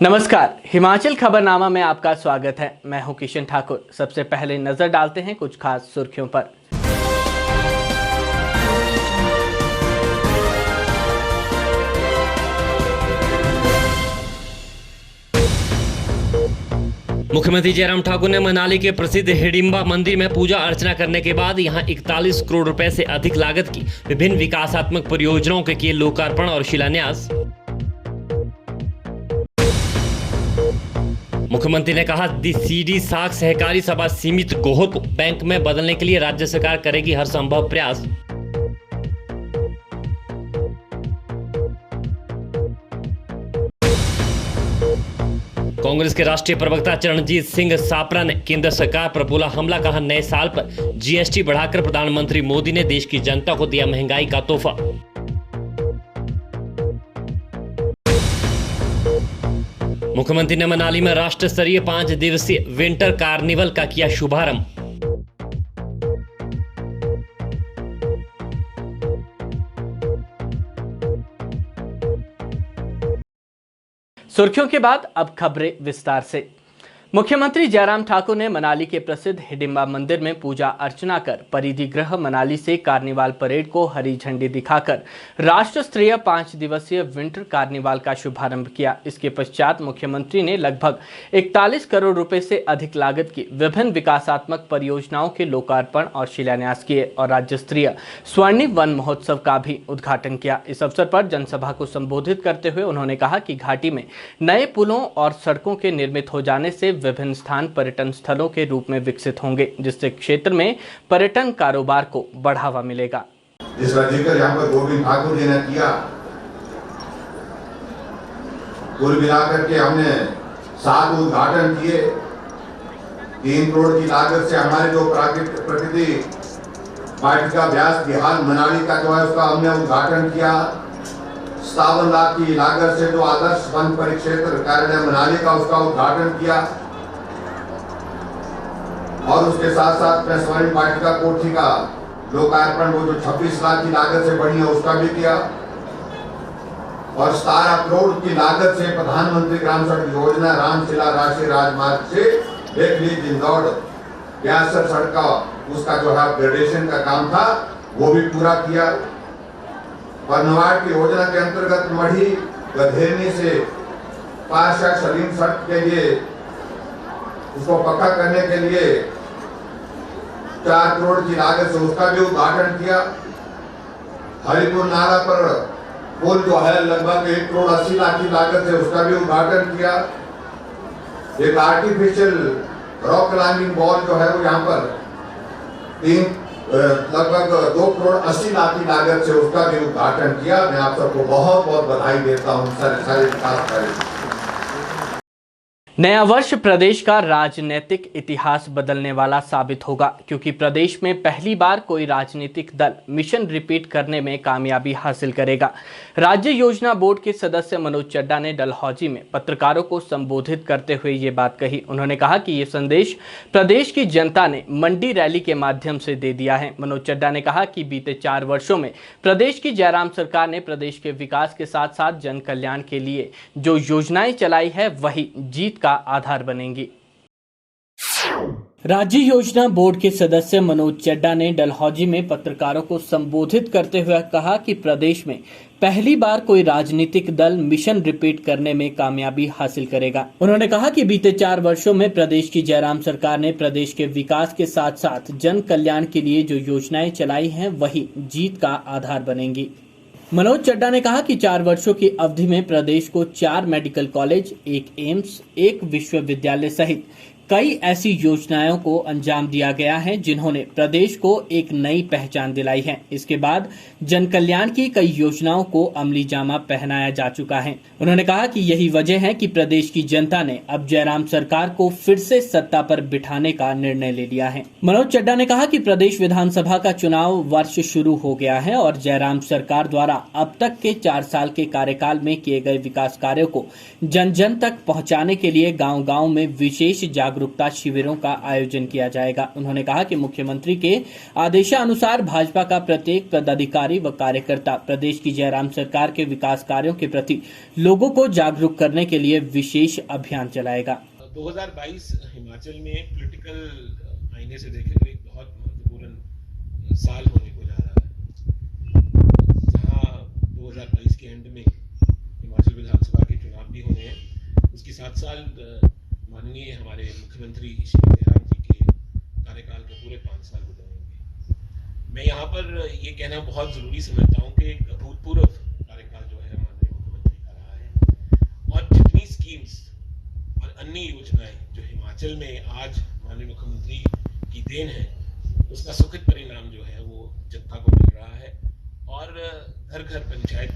नमस्कार, हिमाचल खबरनामा में आपका स्वागत है। मैं हूं किशन ठाकुर। सबसे पहले नजर डालते हैं कुछ खास सुर्खियों पर। मुख्यमंत्री जयराम ठाकुर ने मनाली के प्रसिद्ध हिडिंबा मंदिर में पूजा अर्चना करने के बाद यहां 41 करोड़ रुपए से अधिक लागत की विभिन्न विकासात्मक परियोजनाओं के किए लोकार्पण और शिलान्यास। मुख्यमंत्री ने कहा सीडी साख सहकारी सभा सीमित गोहर को बैंक में बदलने के लिए राज्य सरकार करेगी हर संभव प्रयास। कांग्रेस के राष्ट्रीय प्रवक्ता चरणजीत सिंह सापरा ने केंद्र सरकार पर बोला हमला, कहा नए साल पर जीएसटी बढ़ाकर प्रधानमंत्री मोदी ने देश की जनता को दिया महंगाई का तोहफा। मुख्यमंत्री ने मनाली में राष्ट्र स्तरीय 5 दिवसीय विंटर कार्निवल का किया शुभारंभ। सुर्खियों के बाद अब खबरें विस्तार से। मुख्यमंत्री जयराम ठाकुर ने मनाली के प्रसिद्ध हिडिंबा मंदिर में पूजा अर्चना कर परिधिगृह मनाली से कार्निवाल परेड को हरी झंडी दिखाकर राष्ट्र स्तरीय 5 दिवसीय विंटर कार्निवाल का शुभारंभ किया। इसके पश्चात मुख्यमंत्री ने लगभग 41 करोड़ रुपए से अधिक लागत की विभिन्न विकासात्मक परियोजनाओं के लोकार्पण और शिलान्यास किए और राज्य स्तरीय स्वर्णिम वन महोत्सव का भी उद्घाटन किया। इस अवसर पर जनसभा को संबोधित करते हुए उन्होंने कहा कि घाटी में नए पुलों और सड़कों के निर्मित हो जाने से विभिन्न स्थान पर्यटन स्थलों के रूप में विकसित होंगे, जिससे क्षेत्र में पर्यटन कारोबार को बढ़ावा मिलेगा। जिसका जिक्र यहाँ पर गोविंद ठाकुर जी ने किया, कुल मिलाकर के हमने 7 उद्घाटन किए। 3 करोड़ की लागत से हमारे जो प्रकृति वाटिका व्यास बिहार मनाली का जो है उसका हमने उद्घाटन किया। 57 लाख की लागत से जो आदर्श वन परिक्षेत्र कार्यालय मनाली का उसका उद्घाटन किया और उसके साथ साथ मैं स्वर्णिम वाटिका कोठी का लोकार्पण वो जो 26 लाख की लागत से बनी है उसका भी किया और 17 करोड़ की लागत से प्रधानमंत्री ग्राम सड़क योजना रामशिला राष्ट्रीय राजमार्ग से बेखली जिंदौड़ 62 सड़क का उसका जो है अपग्रेडेशन का काम था वो भी पूरा किया और नवाड़ की योजना के अंतर्गत मढ़ी गधेरनी से पारशा सलीम सड़क के लिए उसको पक्का करने के लिए 4 करोड़ की लागत से उसका भी उद्घाटन किया। हरिपुर नाला पर पुल जो है लगभग 1 करोड़ 80 लाख की लागत से उसका भी उद्घाटन किया। एक आर्टिफिशियल रॉक क्लाइंबिंग वॉल जो है वो यहाँ पर लगभग 2 करोड़ 80 लाख की लागत से उसका भी उद्घाटन किया। मैं आप सबको बहुत बहुत बधाई देता हूँ सारे विकास कार्य। नया वर्ष प्रदेश का राजनीतिक इतिहास बदलने वाला साबित होगा, क्योंकि प्रदेश में पहली बार कोई राजनीतिक दल मिशन रिपीट करने में कामयाबी हासिल करेगा। राज्य योजना बोर्ड के सदस्य मनोज चड्डा ने डलहौजी में पत्रकारों को संबोधित करते हुए ये बात कही। उन्होंने कहा कि ये संदेश प्रदेश की जनता ने मंडी रैली के माध्यम से दे दिया है। मनोज चड्डा ने कहा कि बीते 4 वर्षों में प्रदेश की जयराम सरकार ने प्रदेश के विकास के साथ साथ जन कल्याण के लिए जो योजनाएं चलाई है वही जीत का आधार बनेंगी। राज्य योजना बोर्ड के सदस्य मनोज चड्डा ने डलहौजी में पत्रकारों को संबोधित करते हुए कहा कि प्रदेश में पहली बार कोई राजनीतिक दल मिशन रिपीट करने में कामयाबी हासिल करेगा। उन्होंने कहा कि बीते 4 वर्षों में प्रदेश की जयराम सरकार ने प्रदेश के विकास के साथ साथ जन कल्याण के लिए जो योजनाएं चलाई हैं वही जीत का आधार बनेंगी। मनोज चड्डा ने कहा कि 4 वर्षों की अवधि में प्रदेश को 4 मेडिकल कॉलेज, 1 एम्स, 1 विश्वविद्यालय सहित कई ऐसी योजनाओं को अंजाम दिया गया है जिन्होंने प्रदेश को एक नई पहचान दिलाई है। इसके बाद जन कल्याण की कई योजनाओं को अमली जामा पहनाया जा चुका है। उन्होंने कहा कि यही वजह है कि प्रदेश की जनता ने अब जयराम सरकार को फिर से सत्ता पर बिठाने का निर्णय ले लिया है। मनोज चड्डा ने कहा कि प्रदेश विधानसभा का चुनाव वर्ष शुरू हो गया है और जयराम सरकार द्वारा अब तक के 4 साल के कार्यकाल में किए गए विकास कार्यों को जन जन तक पहुँचाने के लिए गाँव गाँव में विशेष जागरूकता जागरूकता शिविरों का आयोजन किया जाएगा। उन्होंने कहा कि मुख्यमंत्री के आदेशानुसार भाजपा का प्रत्येक पदाधिकारी व कार्यकर्ता प्रदेश की जयराम सरकार के विकास कार्यों के प्रति लोगों को जागरूक करने के लिए विशेष अभियान चलाएगा। 2022 हिमाचल में पॉलिटिकल आईने से देखें तो एक बहुत महत्वपूर्ण साल होने को जा रहा है, जहां 2022 के एंड में हिमाचल विधानसभा के चुनाव भी होने हैं। उसके साथ साथ माननीय हमारे मुख्यमंत्री श्री जयराम जी के कार्यकाल के पूरे 5 साल गुजरेंगे। मैं यहाँ पर ये कहना बहुत ज़रूरी समझता हूँ कि एक अभूतपूर्व कार्यकाल जो है माननीय मुख्यमंत्री का रहा है, और जितनी स्कीम्स और अन्य योजनाएं जो हिमाचल में आज माननीय मुख्यमंत्री की देन है, उसका सुखद परिणाम जो है वो जनता को मिल रहा है, और घर घर पंचायत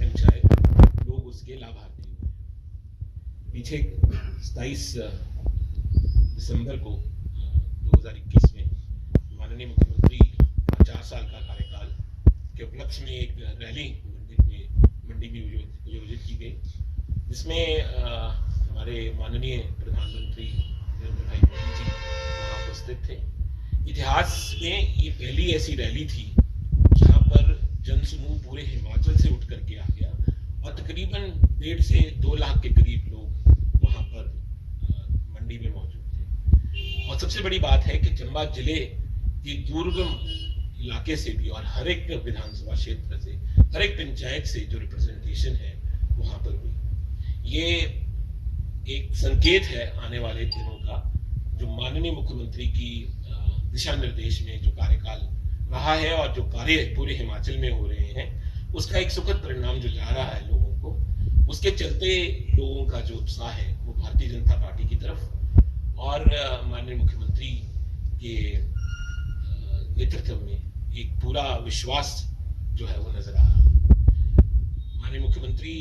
लोग उसके लाभार्थी हुए हैं। पीछे 27 दिसंबर को 2021 में माननीय मुख्यमंत्री 4 साल का कार्यकाल के उपलक्ष्य में एक रैली मंडी में आयोजित की गई, जिसमें हमारे माननीय प्रधानमंत्री नरेंद्र भाई मोदी जी वहाँ उपस्थित थे। इतिहास में ये पहली ऐसी रैली थी जहाँ पर जनसमूह पूरे हिमाचल से उठ करके आ गया, और तकरीबन 1.5 से 2 लाख के करीब लोग वहाँ पर मंडी में मौजूद थे। और सबसे बड़ी बात है कि चंबा जिले के दुर्गम इलाके से भी और हर एक विधानसभा क्षेत्र से, हर एक पंचायत से जो रिप्रेजेंटेशन है वहाँ पर हुई। ये एक संकेत है आने वाले दिनों का, जो माननीय मुख्यमंत्री की दिशा निर्देश में जो कार्यकाल रहा है और जो कार्य पूरे हिमाचल में हो रहे हैं, उसका एक सुखद परिणाम जो जा रहा है लोगों को। उसके चलते लोगों का जो उत्साह है वो भारतीय जनता पार्टी की तरफ और माननीय मुख्यमंत्री के नेतृत्व में एक पूरा विश्वास जो है वो नजर आ रहा है। माननीय मुख्यमंत्री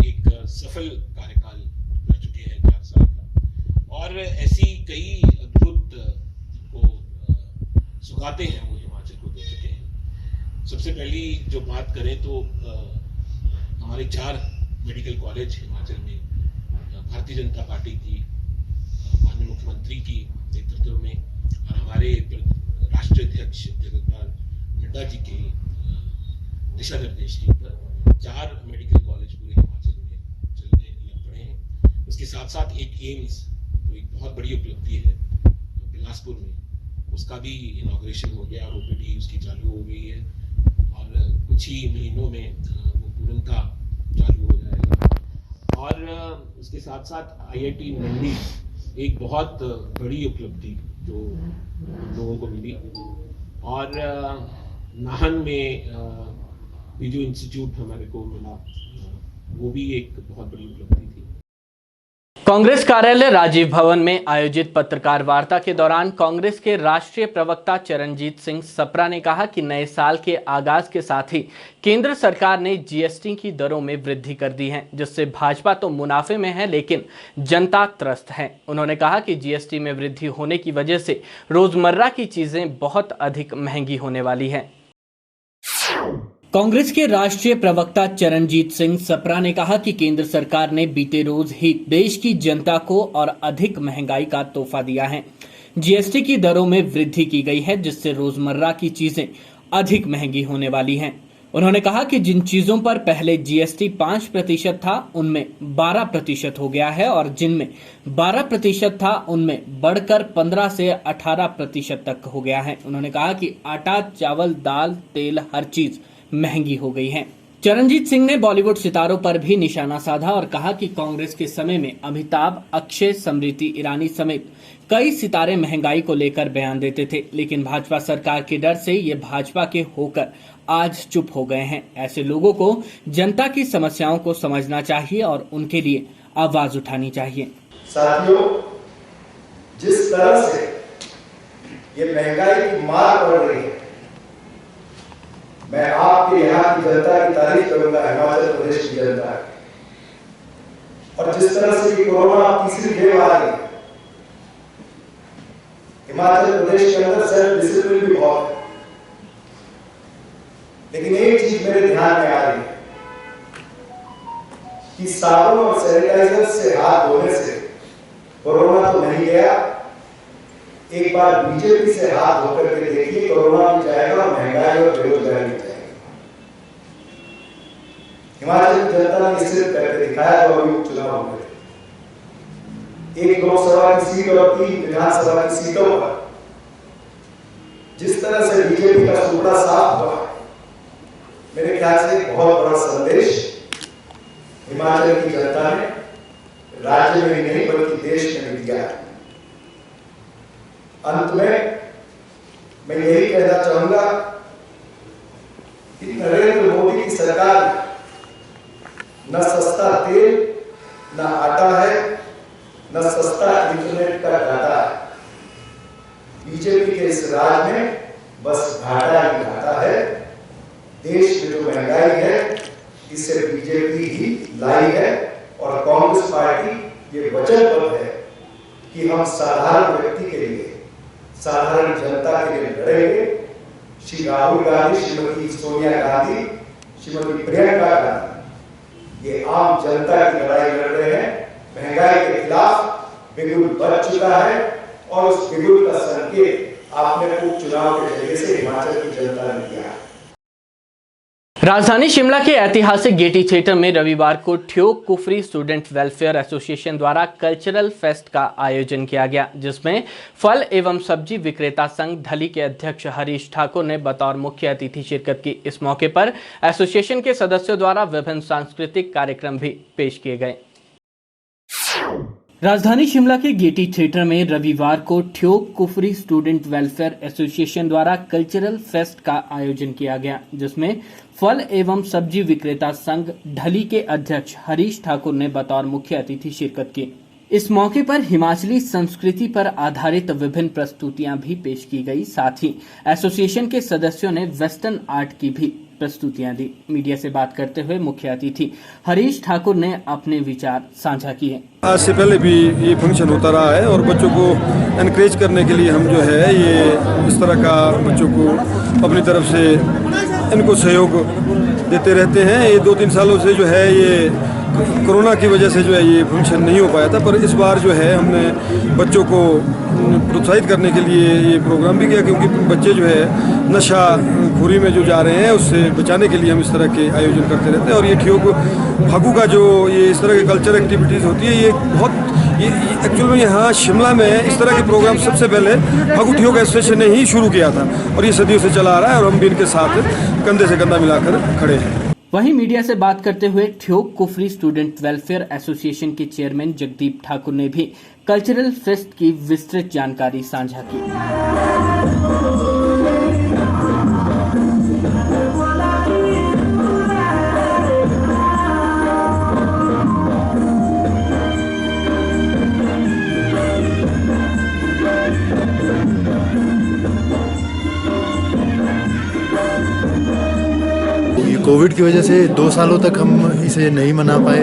एक सफल कार्यकाल कर चुके हैं 4 साल का, और ऐसी कई अद्भुत को सुगाते हैं वो हिमाचल को दे चुके हैं। सबसे पहली जो बात करें तो हमारे 4 मेडिकल कॉलेज हिमाचल में भारतीय जनता पार्टी की माननीय मुख्यमंत्री की नेतृत्व में और हमारे राष्ट्रीय अध्यक्ष जगतपाल नड्डा जी के दिशा निर्देश के ऊपर 4 मेडिकल कॉलेज पूरे हिमाचल में चलने लग पड़े हैं। उसके साथ साथ एक एम्स, तो एक बहुत बड़ी उपलब्धि है बिलासपुर में, उसका भी इनॉग्रेशन हो गया और ओपीडी उसकी चालू हो गई है, और कुछ ही महीनों में वो पूर्णतः चालू हो जाएगा। और उसके साथ साथ IIT मंडी एक बहुत बड़ी उपलब्धि जो लोगों को मिली, और नाहन में भी जो इंस्टीट्यूट हमारे को मिला वो भी एक बहुत बड़ी उपलब्धि थी। कांग्रेस कार्यालय राजीव भवन में आयोजित पत्रकार वार्ता के दौरान कांग्रेस के राष्ट्रीय प्रवक्ता चरणजीत सिंह सप्रा ने कहा कि नए साल के आगाज के साथ ही केंद्र सरकार ने GST की दरों में वृद्धि कर दी है, जिससे भाजपा तो मुनाफे में है लेकिन जनता त्रस्त है। उन्होंने कहा कि GST में वृद्धि होने की वजह से रोजमर्रा की चीजें बहुत अधिक महंगी होने वाली है। कांग्रेस के राष्ट्रीय प्रवक्ता चरणजीत सिंह सप्रा ने कहा कि केंद्र सरकार ने बीते रोज ही देश की जनता को और अधिक महंगाई का तोहफा दिया है। GST की दरों में वृद्धि की गई है, जिससे रोजमर्रा की चीजें अधिक महंगी होने वाली हैं। उन्होंने कहा कि जिन चीजों पर पहले GST 5% था उनमें 12% हो गया है, और जिनमें 12% था उनमें बढ़कर 15 से 18% तक हो गया है। उन्होंने कहा कि आटा, चावल, दाल, तेल, हर चीज महंगी हो गई है। चरणजीत सिंह ने बॉलीवुड सितारों पर भी निशाना साधा और कहा कि कांग्रेस के समय में अमिताभ, अक्षय, स्मृति ईरानी समेत कई सितारे महंगाई को लेकर बयान देते थे, लेकिन भाजपा सरकार के डर से ये भाजपा के होकर आज चुप हो गए हैं। ऐसे लोगों को जनता की समस्याओं को समझना चाहिए और उनके लिए आवाज उठानी चाहिए। साथियों, जिस तरह से ये महंगाई की मार पड़ रही है, मैं आपके यहाँ की जनता की तारीफ करूंगा, हिमाचल प्रदेश की जनता की। और जिस तरह से कोरोना तीसरी वेव आ रही है, हिमाचल प्रदेश के अंदर सेल्फ डिसिप्लिन भी बहुत है, लेकिन एक चीज मेरे ध्यान में आ रही है कि साबुन और सैनिटाइजर से हाथ धोने से कोरोना तो नहीं गया, एक बार बीजेपी से हाथ धोकर के देखिए, कोरोना भी जाएगा और महंगाई और बेरोजगारी भी जाएगी। हिमाचल की जनता ने सिर्फ करके दिखाया तो अभी उपचुनाव हुए, एक लोकसभा की सीट और 3 विधानसभा की सीटों पर जिस तरह से बीजेपी का सुपड़ा साफ हुआ, मेरे ख्याल से एक बहुत बड़ा संदेश हिमाचल की जनता ने राज्य में ही नहीं बल्कि देश में भी दिया। अंत में मैं यही कहना चाहूंगा कि नरेंद्र मोदी की सरकार न सस्ता तेल, न आटा है, न सस्ता इंटरनेट का डाटा है। बीजेपी के इस राज में बस घाटा ही घाटा है। देश में जो महंगाई है इसे बीजेपी ही लाई है और कांग्रेस पार्टी ये वचनबद्ध है कि हम साधारण व्यक्ति के लिए, साधारण जनता के लिए लड़ेंगे। श्री राहुल गांधी, श्रीमती सोनिया गांधी, श्रीमती प्रियंका गांधी ये आम जनता की लड़ाई लड़ रहे हैं। महंगाई के खिलाफ बिगुल बच चुका है और उस बिगुल का संकेत आपने उपचुनाव के जरिए से हिमाचल की जनता ने दिया। राजधानी शिमला के ऐतिहासिक गेटी थिएटर में रविवार को Theog Kufri student welfare association द्वारा कल्चरल फेस्ट का आयोजन किया गया, जिसमें फल एवं सब्जी विक्रेता संघ ढली के अध्यक्ष हरीश ठाकुर ने बतौर मुख्य अतिथि शिरकत की। इस मौके पर एसोसिएशन के सदस्यों द्वारा विभिन्न सांस्कृतिक कार्यक्रम भी पेश किए गए। राजधानी शिमला के गेटी थिएटर में रविवार को Theog Kufri student welfare association द्वारा कल्चरल फेस्ट का आयोजन किया गया, जिसमें फल एवं सब्जी विक्रेता संघ ढली के अध्यक्ष हरीश ठाकुर ने बतौर मुख्य अतिथि शिरकत की। इस मौके पर हिमाचली संस्कृति पर आधारित विभिन्न प्रस्तुतियां भी पेश की गई। साथ ही एसोसिएशन के सदस्यों ने वेस्टर्न आर्ट की भी प्रस्तुतियां दी। मीडिया से बात करते हुए मुख्य अतिथि हरीश ठाकुर ने अपने विचार साझा किए। आज से पहले भी ये फंक्शन होता रहा है और बच्चों को एनकरेज करने के लिए हम जो है ये इस तरह का बच्चों को अपनी तरफ से इनको सहयोग देते रहते हैं। ये 2-3 सालों से जो है ये कोरोना की वजह से जो है ये फंक्शन नहीं हो पाया था, पर इस बार जो है हमने बच्चों को प्रोत्साहित करने के लिए ये प्रोग्राम भी किया, क्योंकि बच्चे जो है नशा खोरी में जो जा रहे हैं उससे बचाने के लिए हम इस तरह के आयोजन करते रहते हैं। और ये ठियोग फागू का जो ये इस तरह की कल्चर एक्टिविटीज़ होती है ये बहुत ये एक्चुअल में यहाँ शिमला में इस तरह के प्रोग्राम सबसे पहले फागू ठियोग एसोसिएशन ने ही शुरू किया था और ये सदियों से चला आ रहा है और हम भी इनके साथ कंधे से कंधा मिलाकर खड़े हैं। वहीं मीडिया से बात करते हुए Theog Kufri student welfare association के चेयरमैन जगदीप ठाकुर ने भी कल्चरल फेस्ट की विस्तृत जानकारी साझा की। कोविड की वजह से 2 सालों तक हम इसे नहीं मना पाए,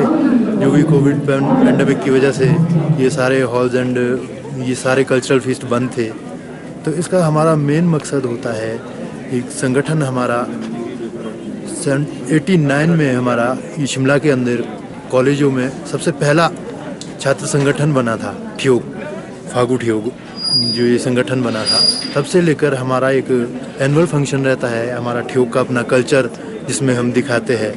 जो भी कोविड पैंडेमिक की वजह से ये सारे हॉल्स एंड ये सारे कल्चरल फीस्ट बंद थे। तो इसका हमारा मेन मकसद होता है, एक संगठन हमारा 89 में हमारा ये शिमला के अंदर कॉलेजों में सबसे पहला छात्र संगठन बना था, ठियोग फागू ठियोग जो ये संगठन बना था। तब से लेकर हमारा एक एनुअल फंक्शन रहता है हमारा ठियोग का अपना कल्चर, जिसमें हम दिखाते हैं।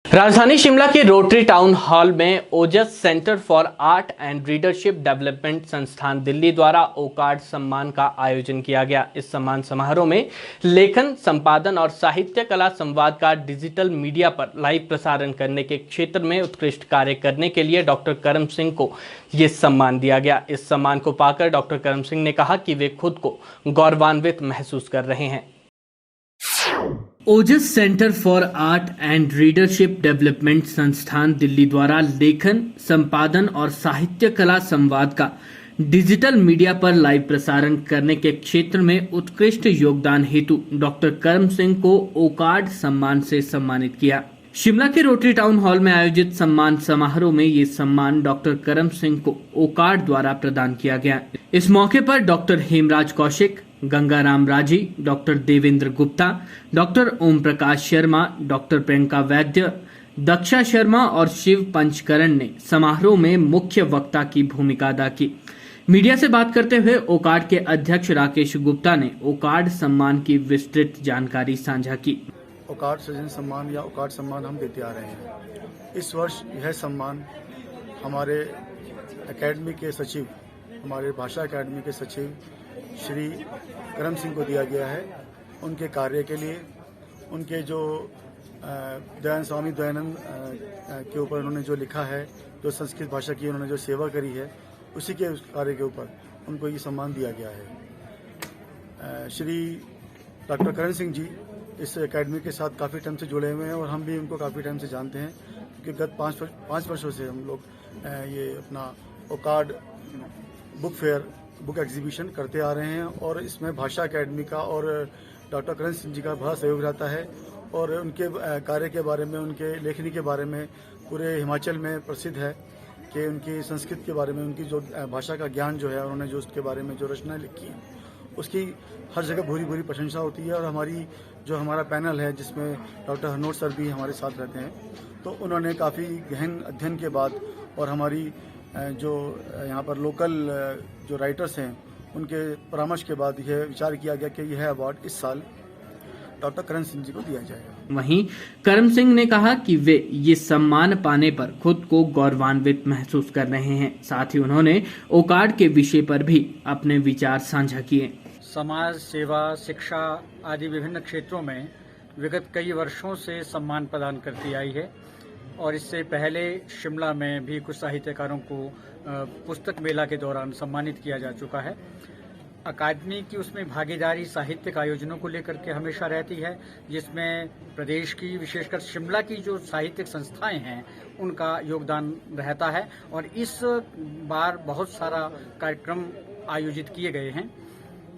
राजधानी शिमला के रोटरी टाउन हॉल में Ojas centre for art and readership development संस्थान दिल्ली द्वारा ओकार्ड सम्मान का आयोजन किया गया। इस सम्मान समारोह में लेखन, संपादन और साहित्य कला संवाद का डिजिटल मीडिया पर लाइव प्रसारण करने के क्षेत्र में उत्कृष्ट कार्य करने के लिए डॉक्टर करम सिंह को ये सम्मान दिया गया। इस सम्मान को पाकर डॉक्टर करम सिंह ने कहा कि वे खुद को गौरवान्वित महसूस कर रहे हैं। Ojas centre for art and readership development संस्थान दिल्ली द्वारा लेखन, संपादन और साहित्य कला संवाद का डिजिटल मीडिया पर लाइव प्रसारण करने के क्षेत्र में उत्कृष्ट योगदान हेतु डॉक्टर करम सिंह को ओकार्ड सम्मान से सम्मानित किया। शिमला के रोटरी टाउन हॉल में आयोजित सम्मान समारोह में ये सम्मान डॉक्टर करम सिंह को ओकार्ड द्वारा प्रदान किया गया। इस मौके पर डॉक्टर हेमराज कौशिक, गंगाराम राजी, doctor Devendra Gupta, doctor Om Prakash Sharma, doctor Priyanka वैद्य, दक्षा शर्मा और शिव पंचकरण ने समारोह में मुख्य वक्ता की भूमिका अदा की। मीडिया से बात करते हुए ओकार्ड के अध्यक्ष राकेश गुप्ता ने ओकार्ड सम्मान की विस्तृत जानकारी साझा की। ओकार्ड सृजन सम्मान या ओकार्ड सम्मान हम देते आ रहे हैं। इस वर्ष यह सम्मान हमारे एकेडमी के सचिव, हमारे भाषा एकेडमी के सचिव श्री करम सिंह को दिया गया है। उनके कार्य के लिए, उनके जो स्वामी दयानंद के ऊपर उन्होंने जो लिखा है, जो संस्कृत भाषा की उन्होंने जो सेवा करी है, उसी के कार्य के ऊपर उनको ये सम्मान दिया गया है। श्री डॉक्टर करण सिंह जी इस एकेडमी के साथ काफ़ी टाइम से जुड़े हुए हैं और हम भी उनको काफ़ी टाइम से जानते हैं, क्योंकि गत 5 वर्षों से हम लोग ये अपना Wockhardt book fair, book exhibition करते आ रहे हैं और इसमें भाषा एकेडमी का और डॉक्टर करण सिंह जी का बड़ा सहयोग रहता है और उनके कार्य के बारे में, उनके लेखनी के बारे में पूरे हिमाचल में प्रसिद्ध है कि उनकी संस्कृत के बारे में, उनकी जो भाषा का ज्ञान जो है, उन्होंने जो उसके बारे में जो रचनाएं लिखी हैं, उसकी हर जगह भूरी प्रशंसा होती है। और हमारा पैनल है जिसमें डॉक्टर हरनोट सर भी हमारे साथ रहते हैं, तो उन्होंने काफ़ी गहन अध्ययन के बाद और हमारी जो यहाँ पर लोकल जो राइटर्स हैं उनके परामर्श के बाद यह विचार किया गया कि यह अवार्ड इस साल डॉक्टर करण सिंह जी को दिया जाएगा। वहीं करम सिंह ने कहा कि वे ये सम्मान पाने पर खुद को गौरवान्वित महसूस कर रहे हैं। साथ ही उन्होंने ओकार्ड के विषय पर भी अपने विचार साझा किए। समाज सेवा, शिक्षा आदि विभिन्न क्षेत्रों में विगत कई वर्षों से सम्मान प्रदान करती आई है और इससे पहले शिमला में भी कुछ साहित्यकारों को पुस्तक मेला के दौरान सम्मानित किया जा चुका है। अकादमी की उसमें भागीदारी साहित्यिक आयोजनों को लेकर के हमेशा रहती है, जिसमें प्रदेश की, विशेषकर शिमला की जो साहित्यिक संस्थाएं हैं उनका योगदान रहता है और इस बार बहुत सारा कार्यक्रम आयोजित किए गए हैं।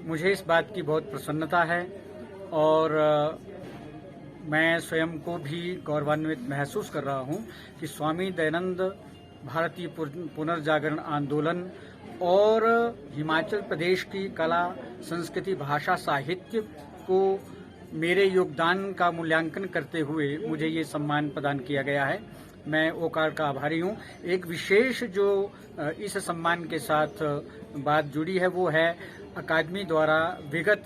मुझे इस बात की बहुत प्रसन्नता है और मैं स्वयं को भी गौरवान्वित महसूस कर रहा हूं कि स्वामी दयानंद भारतीय पुनर्जागरण आंदोलन और हिमाचल प्रदेश की कला, संस्कृति, भाषा, साहित्य को मेरे योगदान का मूल्यांकन करते हुए मुझे ये सम्मान प्रदान किया गया है। मैं ओकार्ड का आभारी हूँ। एक विशेष जो इस सम्मान के साथ बात जुड़ी है वो है अकादमी द्वारा विगत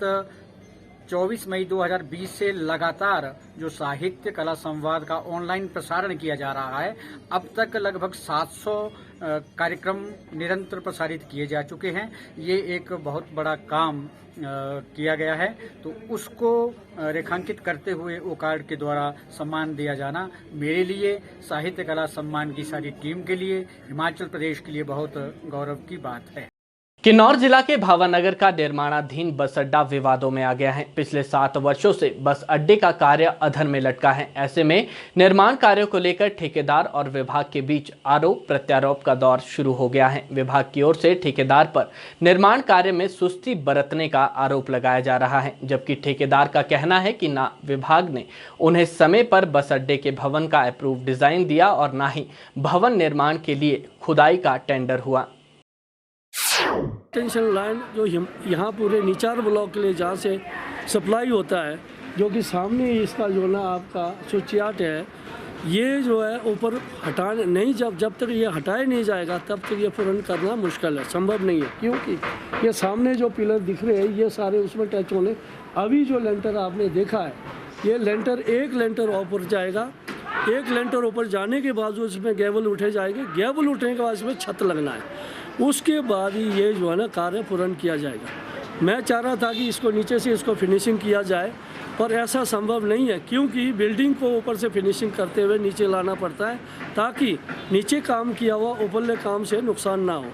24 मई 2020 से लगातार जो साहित्य कला संवाद का ऑनलाइन प्रसारण किया जा रहा है, अब तक लगभग 700 कार्यक्रम निरंतर प्रसारित किए जा चुके हैं। ये एक बहुत बड़ा काम किया गया है, तो उसको रेखांकित करते हुए ओकार्ड के द्वारा सम्मान दिया जाना मेरे लिए, साहित्य कला सम्मान की सारी टीम के लिए, हिमाचल प्रदेश के लिए बहुत गौरव की बात है। किन्नौर जिला के भावानगर का निर्माणाधीन बस अड्डा विवादों में आ गया है। पिछले 7 वर्षों से बस अड्डे का कार्य अधर में लटका है। ऐसे में निर्माण कार्यों को लेकर ठेकेदार और विभाग के बीच आरोप प्रत्यारोप का दौर शुरू हो गया है। विभाग की ओर से ठेकेदार पर निर्माण कार्य में सुस्ती बरतने का आरोप लगाया जा रहा है, जबकि ठेकेदार का कहना है कि ना विभाग ने उन्हें समय पर बस अड्डे के भवन का अप्रूव डिजाइन दिया और ना ही भवन निर्माण के लिए खुदाई का टेंडर हुआ। टेंशन लाइन जो यहाँ पूरे निचार ब्लॉक के लिए जहाँ से सप्लाई होता है, जो कि सामने इसका जो ना आपका स्विच यार्ड है, ये जो है ऊपर हटाने नहीं, जब तक ये हटाया नहीं जाएगा तब तक ये पूर्ण करना मुश्किल है, संभव नहीं है। क्योंकि ये सामने जो पिलर दिख रहे हैं ये सारे उसमें टच होने, अभी जो लेंटर आपने देखा है ये लेंटर, एक लेंटर ऊपर जाएगा, एक लेंटर ऊपर जाने के बाद उसमें गेबल उठे जाएंगे, गेबल उठने के बाद इसमें छत लगना है, उसके बाद ही ये जो है ना कार्य पूर्ण किया जाएगा। मैं चाह रहा था कि इसको नीचे से इसको फिनिशिंग किया जाए, पर ऐसा संभव नहीं है, क्योंकि बिल्डिंग को ऊपर से फिनिशिंग करते हुए नीचे लाना पड़ता है ताकि नीचे काम किया हुआ ऊपरले काम से नुकसान ना हो।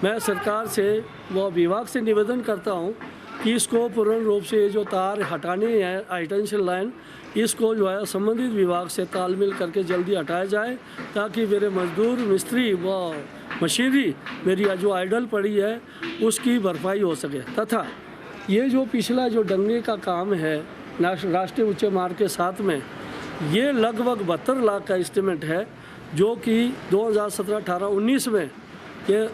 मैं सरकार से व विभाग से निवेदन करता हूँ कि इसको पूर्ण रूप से जो तार हटाने हैं हाईटेंशन लाइन, इसको जो है संबंधित विभाग से तालमेल करके जल्दी हटाया जाए ताकि मेरे मजदूर, मिस्त्री व मशीनरी मेरी जो आइडल पड़ी है उसकी भरपाई हो सके। तथा ये जो पिछला जो डंगे का काम है राष्ट्रीय उच्च मार्ग के साथ में, ये लगभग 72 लाख का एस्टिमेट है, जो कि 2017-18-19 में ये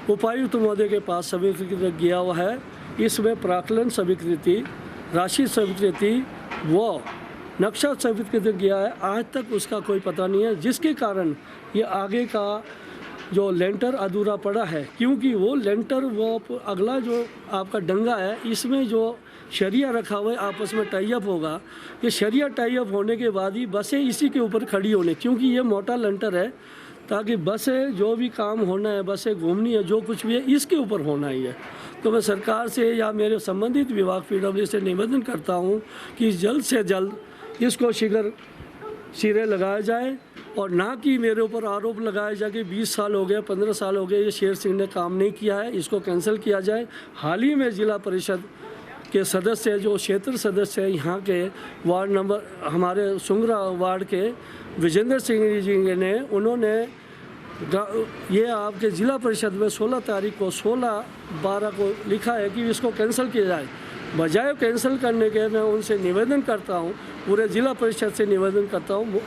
उपायुक्त महोदय के पास स्वीकृत गया हुआ है। इसमें प्राक्कलन स्वीकृति, राशि स्वीकृति व नक्शा स्वीकृत गया है। आज तक उसका कोई पता नहीं है, जिसके कारण ये आगे का जो लेंटर अधूरा पड़ा है, क्योंकि वो लेंटर वो अगला जो आपका डंगा है इसमें जो शरिया रखा हुआ है आपस में टाई अप होगा। ये शरिया टाई अप होने के बाद ही बसें इसी के ऊपर खड़ी होने, क्योंकि ये मोटा लेंटर है, ताकि बसें जो भी काम होना है, बसें घूमनी है, जो कुछ भी है इसके ऊपर होना ही है। तो मैं सरकार से या मेरे संबंधित विभाग PW से निवेदन करता हूँ कि जल्द से जल्द इसको शीघ्र सिरे लगाया जाए, और ना कि मेरे ऊपर आरोप लगाया जाए कि 20 साल हो गए, 15 साल हो गए ये शेर सिंह ने काम नहीं किया है, इसको कैंसिल किया जाए। हाल ही में जिला परिषद के सदस्य जो क्षेत्र सदस्य हैं यहाँ के वार्ड नंबर हमारे सुंगरा वार्ड के विजेंद्र सिंह जी ने, उन्होंने ये आपके जिला परिषद में 16 तारीख को 16/12 को लिखा है कि इसको कैंसिल किया जाए। बजाय कैंसिल करने के मैं उनसे निवेदन करता हूँ, पूरे जिला परिषद से निवेदन करता हूँ,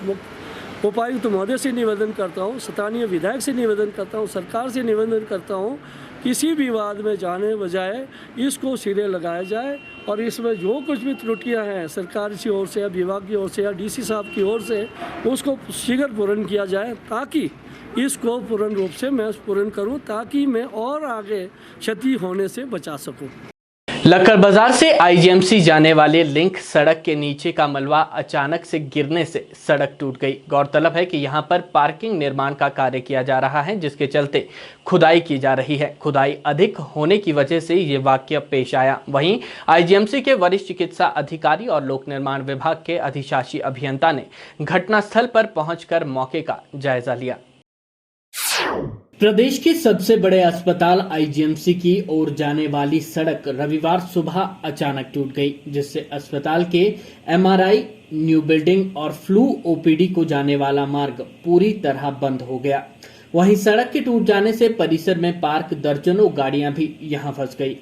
उपायुक्त महोदय से निवेदन करता हूँ, स्थानीय विधायक से निवेदन करता हूँ, सरकार से निवेदन करता हूँ, किसी भी विवाद में जाने बजाय इसको सिरे लगाया जाए, और इसमें जो कुछ भी त्रुटियां हैं सरकार की ओर से या विभाग की ओर से या DC साहब की ओर से उसको शीघ्र पूर्ण किया जाए, ताकि इसको पूर्ण रूप से मैं पूर्ण करूं, ताकि मैं और आगे क्षति होने से बचा सकूं। लक्कड़ बाजार से IGMC जाने वाले लिंक सड़क के नीचे का मलबा अचानक से गिरने से सड़क टूट गई। गौरतलब है कि यहां पर पार्किंग निर्माण का कार्य किया जा रहा है, जिसके चलते खुदाई की जा रही है। खुदाई अधिक होने की वजह से ये वाकया पेश आया। वहीं IGMC के वरिष्ठ चिकित्सा अधिकारी और लोक निर्माण विभाग के अधिशासी अभियंता ने घटनास्थल पर पहुंचकर मौके का जायजा लिया। प्रदेश के सबसे बड़े अस्पताल IGMC की ओर जाने वाली सड़क रविवार सुबह अचानक टूट गई, जिससे अस्पताल के MRI, न्यू बिल्डिंग और फ्लू OPD को जाने वाला मार्ग पूरी तरह बंद हो गया। वहीं सड़क के टूट जाने से परिसर में पार्क दर्जनों गाड़ियां भी यहां फंस गई।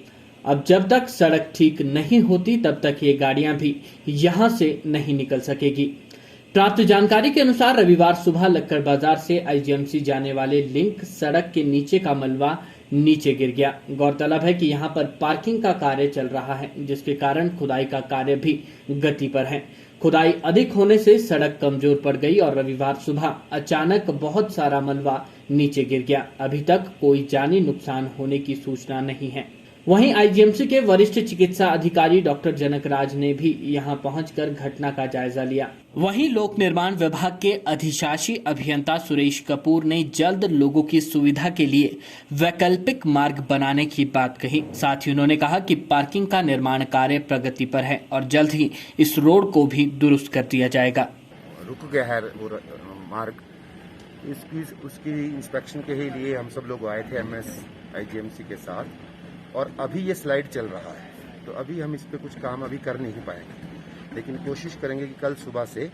अब जब तक सड़क ठीक नहीं होती तब तक ये गाड़ियां भी यहां से नहीं निकल सकेगी। प्राप्त जानकारी के अनुसार रविवार सुबह लक्कड़ बाजार से IGMC जाने वाले लिंक सड़क के नीचे का मलबा नीचे गिर गया। गौरतलब है कि यहां पर पार्किंग का कार्य चल रहा है, जिसके कारण खुदाई का कार्य भी गति पर है। खुदाई अधिक होने से सड़क कमजोर पड़ गई और रविवार सुबह अचानक बहुत सारा मलबा नीचे गिर गया। अभी तक कोई जानी नुकसान होने की सूचना नहीं है। वहीं IGMC के वरिष्ठ चिकित्सा अधिकारी डॉक्टर जनक राज ने भी यहां पहुंचकर घटना का जायजा लिया। वहीं लोक निर्माण विभाग के अधिशासी अभियंता सुरेश कपूर ने जल्द लोगों की सुविधा के लिए वैकल्पिक मार्ग बनाने की बात कही। साथ ही उन्होंने कहा कि पार्किंग का निर्माण कार्य प्रगति पर है और जल्द ही इस रोड को भी दुरुस्त कर दिया जाएगा। रुक गया है वो मार्ग, उसकी इंस्पेक्शन के ही लिए हम सब लोग आए थे MS IGMC के साथ, और अभी ये स्लाइड चल रहा है, तो अभी हम इस पे कुछ काम अभी कर नहीं पाएंगे, लेकिन कोशिश करेंगे कि कल सुबह से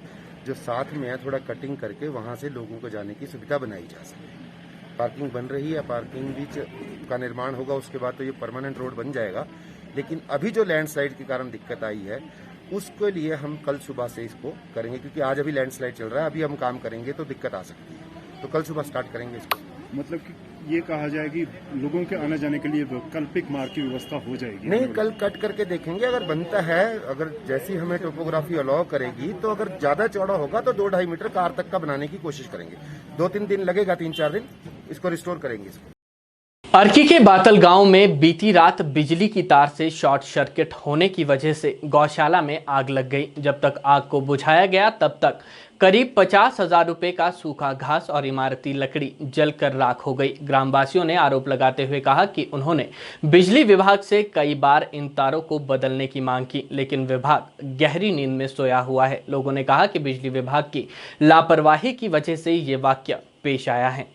जो साथ में है थोड़ा कटिंग करके वहां से लोगों को जाने की सुविधा बनाई जा सके। पार्किंग बन रही है, पार्किंग भी का निर्माण होगा, उसके बाद तो ये परमानेंट रोड बन जाएगा। लेकिन अभी जो लैंडस्लाइड के कारण दिक्कत आई है उसके लिए हम कल सुबह से इसको करेंगे, क्योंकि आज अभी लैंडस्लाइड चल रहा है, अभी हम काम करेंगे तो दिक्कत आ सकती है, तो कल सुबह स्टार्ट करेंगे इसको। मतलब कि ये कहा जाए कि लोगों के आने जाने के लिए वैकल्पिक मार्ग की व्यवस्था हो जाएगी? नहीं, कल कट करके देखेंगे, अगर बनता है, अगर जैसी हमें टोपोग्राफी अलाउ करेगी, तो अगर ज्यादा चौड़ा होगा तो 2-2.5 मीटर कार तक का बनाने की कोशिश करेंगे। 2-3 दिन लगेगा, 3-4 दिन इसको रिस्टोर करेंगे इसको। अर्की के बातल गांव में बीती रात बिजली की तार से शॉर्ट सर्किट होने की वजह से गौशाला में आग लग गई। जब तक आग को बुझाया गया तब तक करीब 50,000 रुपए का सूखा घास और इमारती लकड़ी जलकर राख हो गई। ग्रामवासियों ने आरोप लगाते हुए कहा कि उन्होंने बिजली विभाग से कई बार इन तारों को बदलने की मांग की, लेकिन विभाग गहरी नींद में सोया हुआ है। लोगों ने कहा कि बिजली विभाग की लापरवाही की वजह से ये वाकया पेश आया है।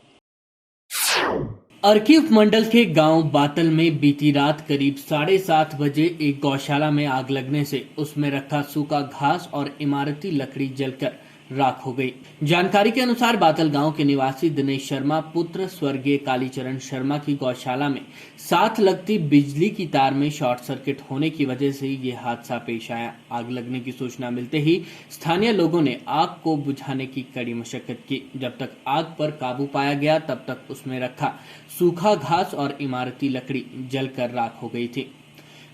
अर्की उपमंडल के गांव बातल में बीती रात करीब 7:30 बजे एक गौशाला में आग लगने से उसमें रखा सूखा घास और इमारती लकड़ी जलकर राख हो गई। जानकारी के अनुसार बातल गांव के निवासी दिनेश शर्मा पुत्र स्वर्गीय कालीचरण शर्मा की गौशाला में साथ लगती बिजली की तार में शॉर्ट सर्किट होने की वजह से ये हादसा पेश आया। आग लगने की सूचना मिलते ही स्थानीय लोगों ने आग को बुझाने की कड़ी मशक्कत की। जब तक आग पर काबू पाया गया तब तक उसमें रखा सूखा घास और इमारती लकड़ी जलकर राख हो गई थी।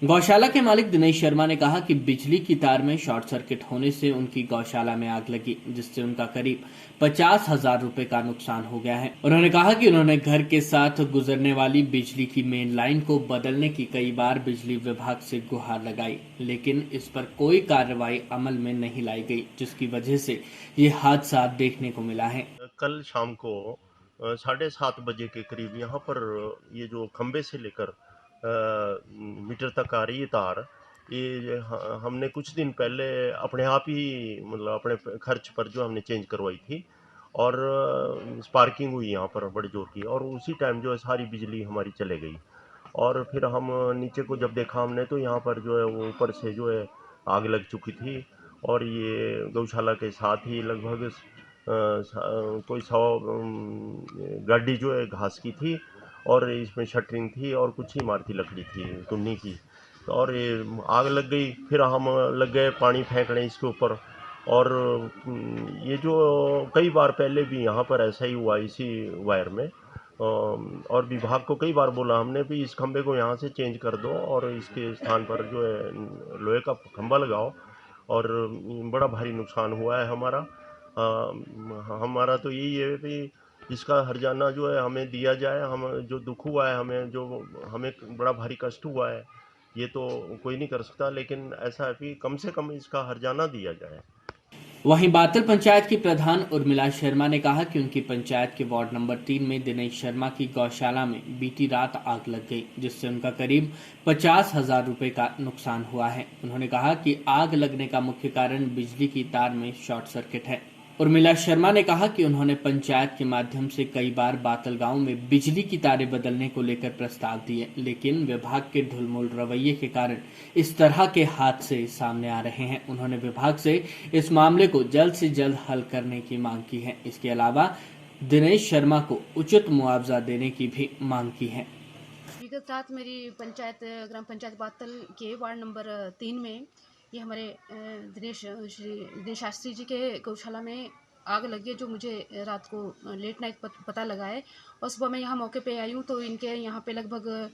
गौशाला के मालिक दिनेश शर्मा ने कहा कि बिजली की तार में शॉर्ट सर्किट होने से उनकी गौशाला में आग लगी, जिससे उनका करीब 50,000 रुपए का नुकसान हो गया है। उन्होंने कहा कि उन्होंने घर के साथ गुजरने वाली बिजली की मेन लाइन को बदलने की कई बार बिजली विभाग से गुहार लगाई, लेकिन इस पर कोई कार्रवाई अमल में नहीं लाई गई, जिसकी वजह से ये हादसा देखने को मिला है। कल शाम को 7:30 बजे के करीब यहाँ पर ये जो खंबे से लेकर मीटर तक आ रही है तार, ये हमने कुछ दिन पहले अपने आप ही मतलब अपने खर्च पर जो हमने चेंज करवाई थी और स्पार्किंग हुई यहाँ पर बड़े जोर की, और उसी टाइम जो है सारी बिजली हमारी चले गई। और फिर हम नीचे को जब देखा हमने तो यहाँ पर जो है वो ऊपर से जो है आग लग चुकी थी, और ये गौशाला के साथ ही लगभग कोई 100 गाड़ी जो है घास की थी, और इसमें शटरिंग थी और कुछ इमारती लकड़ी थी टुन्नी की, और ये आग लग गई। फिर हम लग गए पानी फेंकने इसके ऊपर, और ये जो कई बार पहले भी यहाँ पर ऐसा ही हुआ इसी वायर में, और विभाग को कई बार बोला हमने भी इस खंबे को यहाँ से चेंज कर दो और इसके स्थान पर जो है लोहे का खंबा लगाओ, और बड़ा भारी नुकसान हुआ है हमारा। हमारा तो यही है कि इसका हर्जाना जो है हमें दिया जाए। हम जो दुख हुआ है, हमें बड़ा भारी कष्ट हुआ है, ये तो कोई नहीं कर सकता, लेकिन ऐसा है कि कम से कम इसका हर्जाना दिया जाए। वहीं बातल पंचायत की प्रधान उर्मिला शर्मा ने कहा कि उनकी पंचायत के वार्ड नंबर 3 में दिनेश शर्मा की गौशाला में बीती रात आग लग गई, जिससे उनका करीब 50,000 रुपए का नुकसान हुआ है। उन्होंने कहा कि आग लगने का मुख्य कारण बिजली की तार में शॉर्ट सर्किट है। उर्मिला शर्मा ने कहा कि उन्होंने पंचायत के माध्यम से कई बार बातल गांव में बिजली की तारें बदलने को लेकर प्रस्ताव दिए, लेकिन विभाग के ढुलमुल रवैये के कारण इस तरह के हादसे सामने आ रहे हैं। उन्होंने विभाग से इस मामले को जल्द से जल्द हल करने की मांग की है। इसके अलावा दिनेश शर्मा को उचित मुआवजा देने की भी मांग की है। विगत रात मेरी पंचायत ग्राम पंचायत बातल के वार्ड नंबर 3 में ये हमारे दिनेश शास्त्री जी के गौशाला में आग लगी है, जो मुझे रात को लेट नाइट पता लगा है। और सुबह मैं यहाँ मौके पे आई हूँ तो इनके यहाँ पे लगभग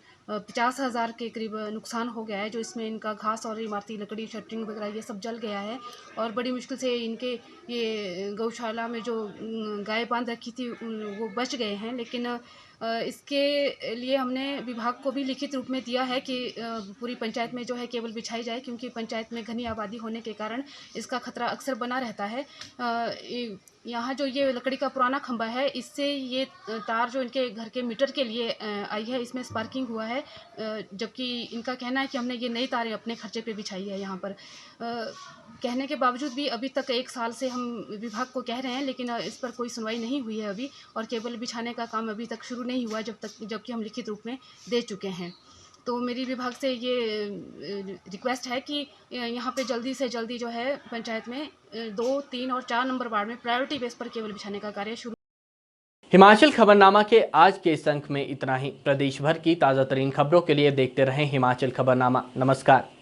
50,000 के करीब नुकसान हो गया है, जो इसमें इनका घास और इमारती लकड़ी शटरिंग वगैरह ये सब जल गया है। और बड़ी मुश्किल से इनके ये गौशाला में जो गाय बांध रखी थी वो बच गए हैं, लेकिन इसके लिए हमने विभाग को भी लिखित रूप में दिया है कि पूरी पंचायत में जो है केबल बिछाई जाए, क्योंकि पंचायत में घनी आबादी होने के कारण इसका खतरा अक्सर बना रहता है। यहाँ जो ये लकड़ी का पुराना खंभा है, इससे ये तार जो इनके घर के मीटर के लिए आई है, इसमें स्पार्किंग हुआ है, जबकि इनका कहना है कि हमने ये नई तारें अपने खर्चे पे बिछाई है यहाँ पर। कहने के बावजूद भी अभी तक 1 साल से हम विभाग को कह रहे हैं, लेकिन इस पर कोई सुनवाई नहीं हुई है अभी, और केबल बिछाने का काम अभी तक शुरू नहीं हुआ जबकि हम लिखित रूप में दे चुके हैं। तो मेरी विभाग से ये रिक्वेस्ट है कि यहाँ पे जल्दी से जल्दी जो है पंचायत में 2, 3 और 4 नंबर वार्ड में प्रायोरिटी बेस पर केबल बिछाने का कार्य शुरू। हिमाचल खबरनामा के आज के इस अंक में इतना ही। प्रदेश भर की ताज़ा तरीन खबरों के लिए देखते रहें हिमाचल खबरनामा। नमस्कार।